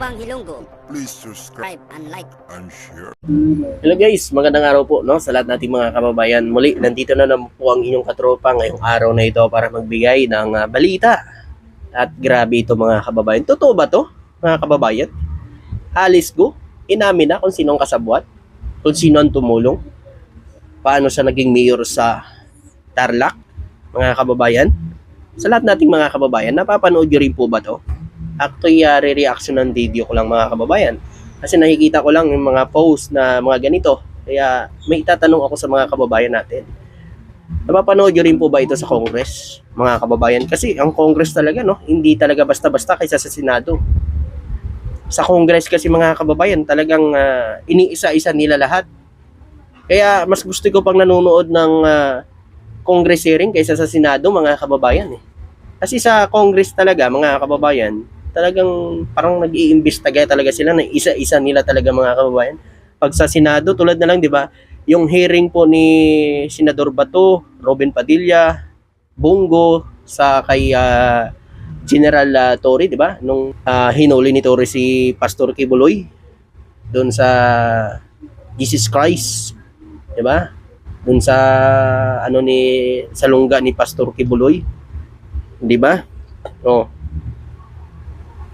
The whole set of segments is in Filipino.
Tropang Ilonggo. Please subscribe And like. and share. Hello guys, magandang araw po no sa lahat nating mga kababayan. Muli, nandito na naman po ang inyong katropa ngayong araw na ito para magbigay ng balita. At grabe ito mga kababayan. Totoo ba to mga kababayan? Alice Go, inamin na kung sino ang kasabwat, kung sino ang tumulong, paano siya naging mayor sa Tarlac, mga kababayan. Sa lahat nating mga kababayan, napapanood nyo rin po ba to? Actually, re-reaction ng video ko lang mga kababayan. Kasi nakikita ko lang yung mga post na mga ganito. Kaya may itatanong ako sa mga kababayan natin. Napapanood nyo rin po ba ito sa Congress, mga kababayan? Kasi ang Congress talaga, no, hindi talaga basta-basta kaysa sa Senado. Sa Congress kasi mga kababayan, talagang iniisa-isa nila lahat. Kaya mas gusto ko pang nanonood ng Congress hearing kaysa sa Senado, mga kababayan. Kasi sa Congress talaga, mga kababayan, talagang parang nag-iimbestiga talaga sila na isa-isa nila talaga mga kababayan. Pag sa Senado, tulad na lang, di ba, yung hearing po ni Senador Bato, Robin Padilla, Bongo, sa kay General Torre, di ba? Nung hinuli ni Torre si Pastor Kibuloy doon sa Jesus Christ, di ba? Doon sa sa lungga ni Pastor Kibuloy, di ba? Oh.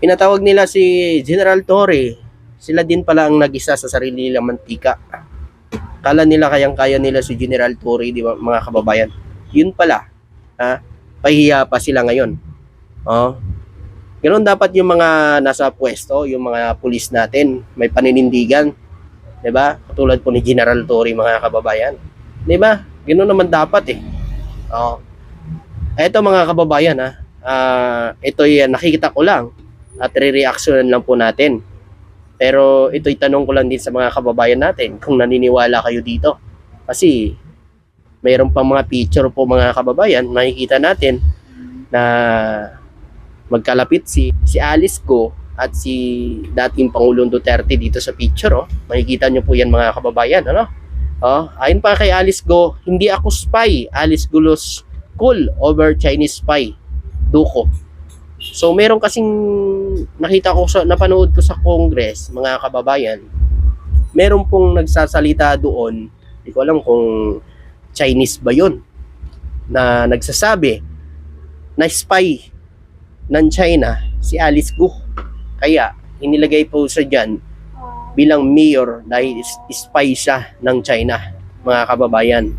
Pinatawag nila si General Torre. Sila din pala ang nag-isa sa sarili nilang mantika. Kala nila kayang-kaya nila si General Torre, di ba, mga kababayan? Yun pala. Pahiya pa sila ngayon. Oh. Ganoon dapat yung mga nasa pwesto, yung mga pulis natin, may paninindigan, 'di ba? Katulad po ni General Torre, mga kababayan. 'Di ba? Ganoon naman dapat eh. Oh. Eto mga kababayan ito yan nakikita ko lang at re-reactionan lang po natin. Pero ito'y tanong ko lang din sa mga kababayan natin kung naniniwala kayo dito. Kasi mayroon pang mga picture po mga kababayan, makikita natin na magkalapit si Alice Go at si dating Pangulong Duterte dito sa picture. Makikita nyo po yan mga kababayan. Ayon pa kay Alice Go, hindi ako spy. Alice Go's cool over Chinese spy. Duko. So meron kasing nakita ko napanood ko sa Congress, mga kababayan. Meron pong nagsasalita doon, hindi ko alam kung Chinese ba yun, na nagsasabi na spy ng China si Alice Go. Kaya inilagay po siya dyan bilang mayor dahil spy siya ng China, mga kababayan.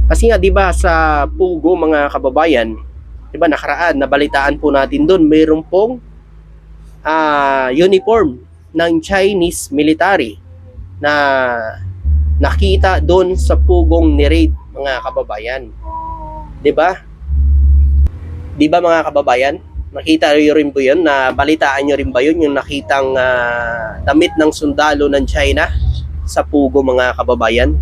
Kasi nga 'di ba sa Pugo, mga kababayan, 'di ba nakaraan nabalitaan po natin doon, mayroon pong uniform ng Chinese military na nakita doon sa Pugong ni-raid, mga kababayan. 'Di ba? 'Di ba mga kababayan? Nakita niyo rin po 'yun, na balitaan niyo rin ba 'yun, yung nakitang damit ng sundalo ng China sa Pugo, mga kababayan?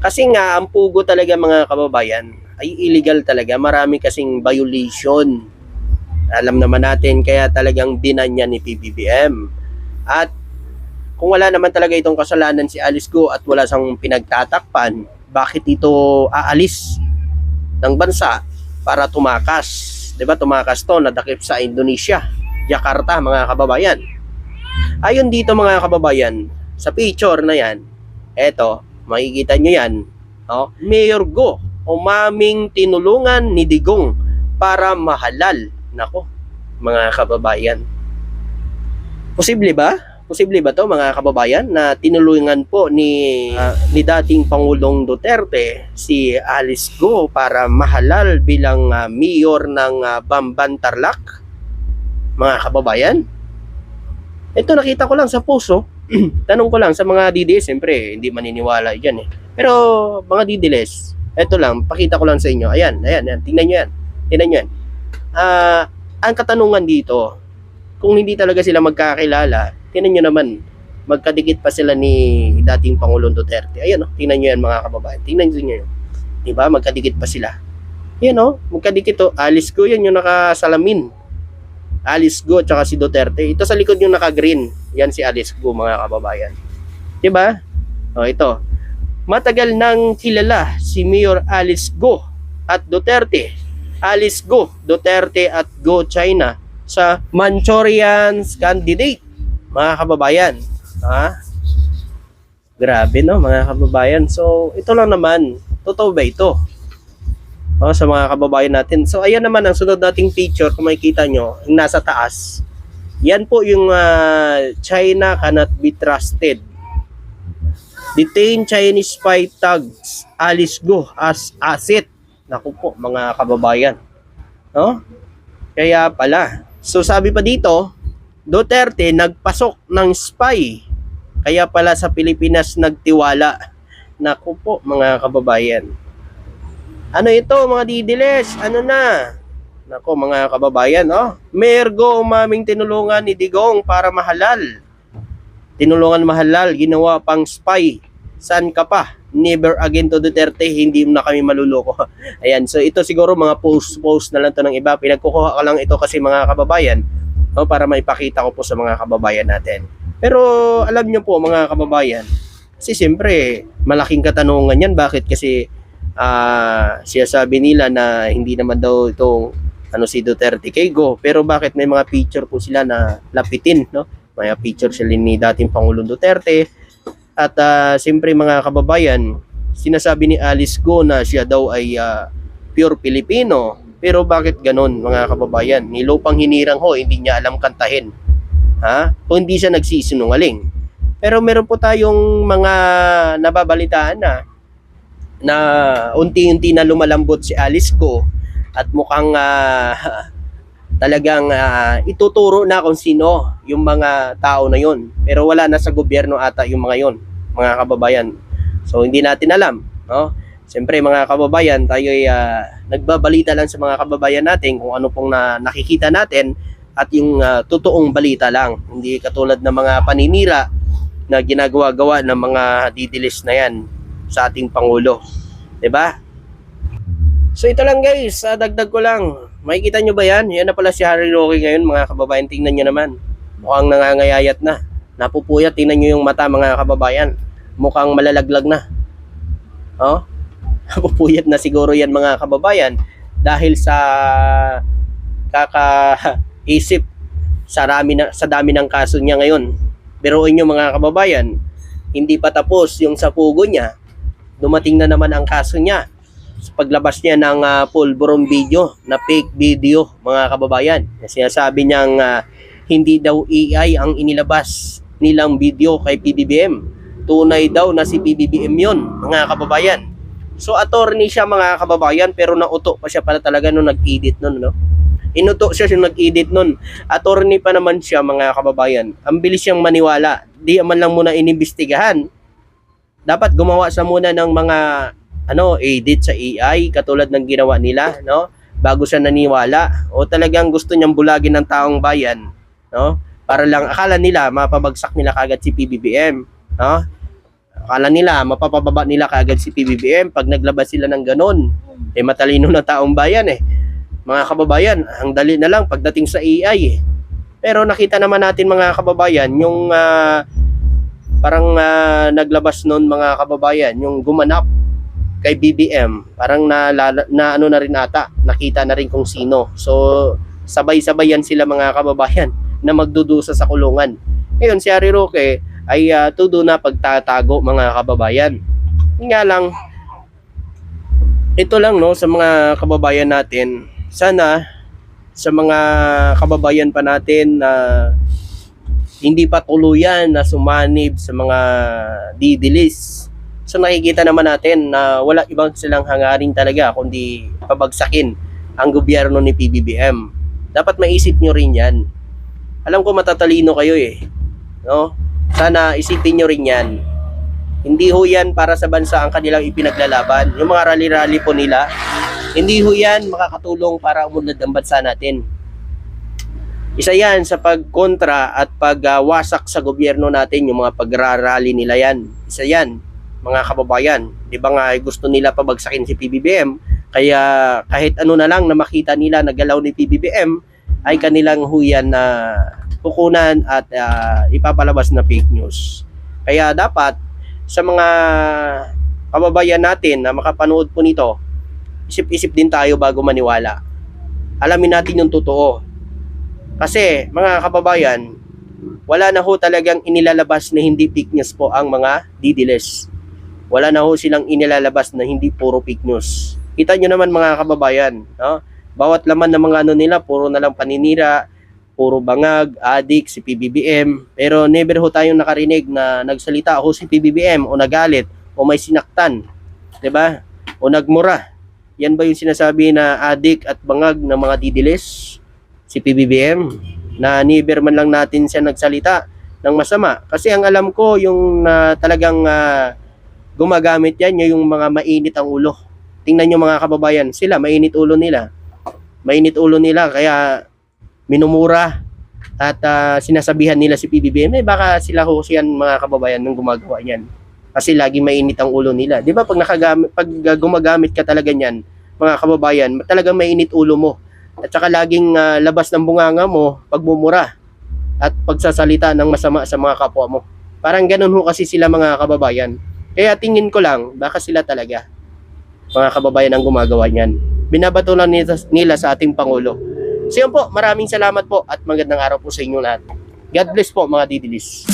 Kasi nga ang Pugo talaga, mga kababayan, ay illegal talaga. Marami kasing violation. Alam naman natin, kaya talagang dinanya ni PBBM. At kung wala naman talaga itong kasalanan si Alice Go at wala siyang pinagtatakpan, bakit ito aalis ng bansa para tumakas? 'Di ba? Tumakas to, nadakip sa Indonesia, Jakarta, mga kababayan. Ayon dito, mga kababayan, sa picture na yan, eto, makikita nyo yan, Mayor Go, umaming tinulungan ni Digong para mahalal. Nako, mga kababayan. Posible ba? Posible ba to, mga kababayan, na tinulungan po ni dating Pangulong Duterte si Alice Go para mahalal bilang mayor ng Bamban, Tarlac? Mga kababayan, ito nakita ko lang sa puso. Tanong ko lang sa mga DDS, siyempre hindi maniniwala dyan eh. Pero mga DDS, ito lang, pakita ko lang sa inyo. Ayan, tingnan nyo yan. Tingnan nyo yan. Ang katanungan dito, kung hindi talaga sila magkakilala, tingnan nyo naman, magkadikit pa sila ni dating Pangulong Duterte. Ayan, tingnan nyo yan, mga kababayan. Tingnan nyo yan. Diba? Magkadikit pa sila. Ayan, magkadikit. Alice Go, yan yung nakasalamin. Alice Go tsaka si Duterte. Ito sa likod yung naka-green. Yan si Alice Go, mga kababayan. 'Di ba? Ito. Matagal nang kilala si Mayor Alice Go at Duterte. Alice Go, Duterte at Go China sa Manchurian's candidate. mga kababayan. Ha? Grabe no, mga kababayan. So, ito lang naman. Totoo ba ito? Sa mga kababayan natin. So, ayan naman ang sunod nating picture. Kung makikita nyo, yung nasa taas. Yan po yung China cannot be trusted. Detain Chinese spy tags Alice Go as asset. Naku po, mga kababayan. No? Kaya pala. So, sabi pa dito, Duterte nagpasok ng spy. Kaya pala sa Pilipinas nagtiwala. Naku po, mga kababayan. Ano ito, mga didiles? Ano na? Naku, mga kababayan, Mergo umaming tinulungan ni Digong para mahalal. Tinulungan mahalal, ginawa pang spy. Saan ka pa? Never again to Duterte, hindi mo na kami maluloko. Ayan, so ito siguro mga post na lang to ng iba. Pinagkukuha ka lang ito kasi mga kababayan, para maipakita ko po sa mga kababayan natin. Pero alam nyo po mga kababayan, kasi siyempre malaking katanungan yan. Bakit? Kasi siya sabi nila na hindi naman daw itong si Duterte kay Go. Pero bakit may mga picture po sila na lapitin, no? May picture sila ni dating Pangulong Duterte. At siyempre mga kababayan, sinasabi ni Alice Go na siya daw ay pure Pilipino. Pero bakit ganon mga kababayan? Ni Lupang Hinirang ho, hindi niya alam kantahin. Kung hindi siya nagsisinungaling. Pero meron po tayong mga nababalitaan na unti-unti na lumalambot si Alice Go at mukhang talagang ituturo na kung sino yung mga tao na yon. Pero wala na sa gobyerno ata yung mga yon, mga kababayan. So hindi natin alam, no? Siyempre mga kababayan, tayo ay nagbabalita lang sa mga kababayan natin kung ano pong nakikita natin at yung totoong balita lang. Hindi katulad ng mga paninira na ginagawa-gawa ng mga didilis na yan sa ating Pangulo. 'Di ba? So ito lang guys, dagdag ko lang. Makikita nyo ba yan? Yan na pala si Harry Roque ngayon mga kababayan. Tingnan nyo naman. Mukhang nangangayayat na. Napupuyat. Tingnan nyo yung mata mga kababayan. Mukhang malalaglag na. Napupuyat na siguro yan mga kababayan. Dahil sa kakaisip sa dami ng kaso niya ngayon. Biruin nyo mga kababayan, hindi pa tapos yung sa pugo niya. Dumating na naman ang kaso niya. Sa paglabas niya ng pulburon video na fake video mga kababayan. Sinasabi niyang hindi daw AI ang inilabas nilang video kay PBBM. Tunay daw na si PBBM yun mga kababayan. So attorney siya mga kababayan, pero nauto pa siya pala talaga nung nag-edit nun, no? Inuto siya yung nag-edit nun. Attorney pa naman siya mga kababayan. Ang bilis siyang maniwala. Di man lang muna inimbestigahan. Dapat gumawa sa muna ng mga edit sa AI katulad ng ginawa nila, no? Bago siya naniwala, o talagang gusto niyang bulagin ng taong bayan, no? Para lang akala nila mapabagsak nila kagad si PBBM, no? Akala nila mapapababa nila kagad si PBBM pag naglabas sila ng ganon. Matalino na taong bayan mga kababayan, ang dali na lang pagdating sa AI Pero nakita naman natin mga kababayan yung parang naglabas noon mga kababayan, yung gumanap kay BBM, parang na ano na rin ata, nakita na rin kung sino. So sabay-sabay yan sila mga kababayan na magdudusa sa kulungan. Ngayon si Harry Roque ay tudo na pagtatago mga kababayan. Nga lang, ito lang no sa mga kababayan natin, sana sa mga kababayan pa natin na hindi pa tuluyan na sumanib sa mga didilis. So nakikita naman natin na wala ibang silang hangarin talaga kundi pabagsakin ang gobyerno ni PBBM. Dapat maisip nyo rin yan. Alam ko matatalino kayo no? Sana isipin nyo rin yan. Hindi ho yan para sa bansa ang kanilang ipinaglalaban. Yung mga rally-rally po nila, hindi ho yan makakatulong para umunlad ang bansa natin. Isa yan sa pagkontra at pagwasak sa gobyerno natin, yung mga pagrarally nila yan. Isa yan, mga kababayan. Di ba nga gusto nila pabagsakin si PBBM? Kaya kahit ano na lang na makita nila na galaw ni PBBM, ay kanilang huyan na pukunan at ipapalabas na fake news. Kaya dapat sa mga kababayan natin na makapanood po nito, isip-isip din tayo bago maniwala. Alamin natin yung totoo. Kasi mga kababayan, wala na ho talagang inilalabas na hindi fake news po ang mga didiles. Wala na ho silang inilalabas na hindi puro fake news. Kita nyo naman mga kababayan, no? Bawat laman ng mga ano nila, puro na lang paninira, puro bangag, adik, si PBBM. Pero never ho tayong nakarinig na nagsalita ho si PBBM o nagalit o may sinaktan, 'di ba? O nagmura. Yan ba yung sinasabi na adik at bangag ng mga didiles? Si PBBM na never man lang natin siya nagsalita ng masama. Kasi ang alam ko yung talagang gumagamit yan yung mga mainit ang ulo. Tingnan nyo mga kababayan, sila mainit ulo nila. Mainit ulo nila kaya minumura at sinasabihan nila si PBBM, baka sila ho siyan mga kababayan nung gumagawa niyan. Kasi lagi mainit ang ulo nila. 'Di ba pag gumagamit ka talaga niyan, mga kababayan, talagang mainit ulo mo. At saka laging labas ng bunganga mo pagmumura at pagsasalita ng masama sa mga kapwa mo. Parang ganun ho kasi sila mga kababayan. Kaya tingin ko lang, baka sila talaga mga kababayan ang gumagawa niyan. Binabato lang nila sa ating Pangulo. So yun po, maraming salamat po at magandang araw po sa inyo lahat. God bless po mga didilis.